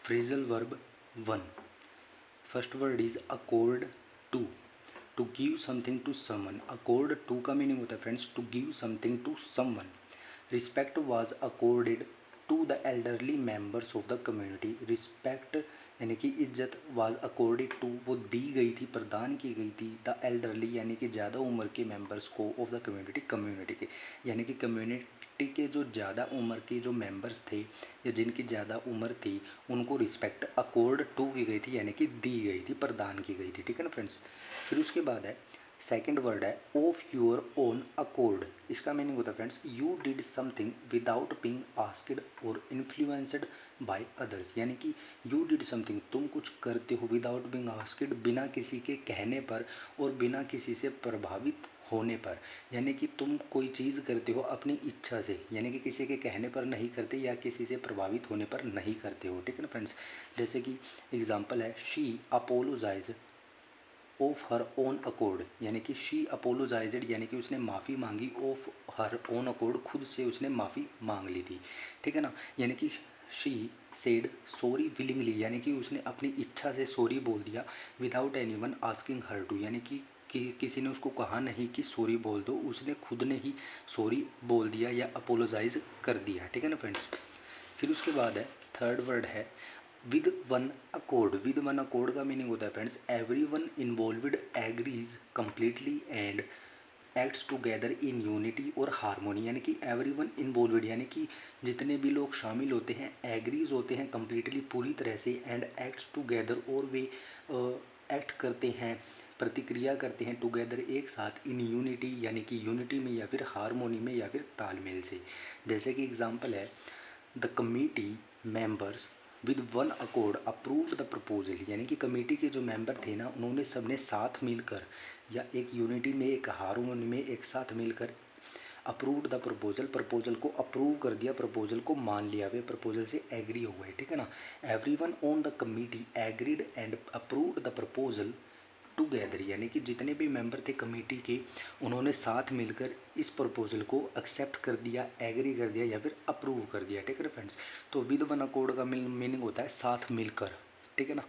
Phrasal verb 1. First word is accord to, to give something to someone. Accord to का meaning होता है friends to give something to someone. Respect was accorded to the elderly members of the community. Respect यानी कि इज्जत was accorded to वो दी गई थी, प्रदान की गई थी, द एल्डरली यानी कि ज़्यादा उम्र के मेंबर्स को, ऑफ द कम्युनिटी, कम्युनिटी के यानी कि कम्युनिटी के जो ज़्यादा उम्र के जो मेंबर्स थे या जिनकी ज़्यादा उम्र थी उनको रिस्पेक्ट अकॉर्ड टू की गई थी यानी कि दी गई थी, प्रदान की गई थी. ठीक है ना फ्रेंड्स. फिर उसके बाद है सेकेंड वर्ड है ऑफ योर ओन अकॉर्ड. इसका मीनिंग होता है friends you did something without being asked और इन्फ्लुएंस्ड बाय अदर्स. यानी कि यू डिड समथिंग तुम कुछ करते हो विदाउट बीइंग आस्क्ड बिना किसी के कहने पर और बिना किसी से प्रभावित होने पर. यानी कि तुम कोई चीज़ करते हो अपनी इच्छा से, यानी कि किसी के कहने पर नहीं करते या किसी से प्रभावित होने पर नहीं करते हो. ठीक है ना फ्रेंड्स. जैसे कि एग्जांपल है she apologise of her own accord. यानी कि शी अपोलोजाइज्ड यानी कि उसने माफ़ी मांगी, ऑफ हर ओन अकॉर्ड खुद से उसने माफ़ी मांग ली थी. ठीक है ना. यानी कि शी सेड सॉरी विलिंगली यानी कि उसने अपनी इच्छा से सॉरी बोल दिया, without anyone asking her to यानी कि किसी ने उसको कहा नहीं कि सॉरी बोल दो, उसने खुद ने ही सॉरी बोल दिया या अपोलोजाइज कर दिया. ठीक है ना फ्रेंड्स. फिर उसके बाद है थर्ड वर्ड है with one accord. With one accord का मीनिंग होता है friends every one involved agrees completely and acts together in unity और हारमोनी. यानी कि एवरी वन इन्वॉल्वड यानी कि जितने भी लोग शामिल होते हैं, एग्रीज होते हैं कम्प्लीटली पूरी तरह से, एंड एक्ट्स टुगेदर और वे एक्ट करते हैं, प्रतिक्रिया करते हैं, टुगेदर एक साथ, इन यूनिटी यानी कि यूनिटी में या फिर हारमोनी में या फिर तालमेल से. जैसे कि एग्जांपल है the committee members with one accord approved the proposal. यानी कि कमेटी के जो मेंबर थे ना उन्होंने सबने साथ मिलकर या एक यूनिटी में, एक हारमोनी में एक साथ मिलकर अप्रूव्ड द प्रपोजल, प्रपोजल को अप्रूव कर दिया, प्रपोजल को मान लिया, वे प्रपोजल से एग्री हो गए. ठीक है ना. Everyone on the committee agreed and approved the proposal together. यानी कि जितने भी मेंबर थे कमेटी के उन्होंने साथ मिलकर इस प्रपोजल को एक्सेप्ट कर दिया, एग्री कर दिया या फिर अप्रूव कर दिया. ठीक है ना फ्रेंड्स. तो विद वन अकॉर्ड का मीनिंग होता है साथ मिलकर. ठीक है ना.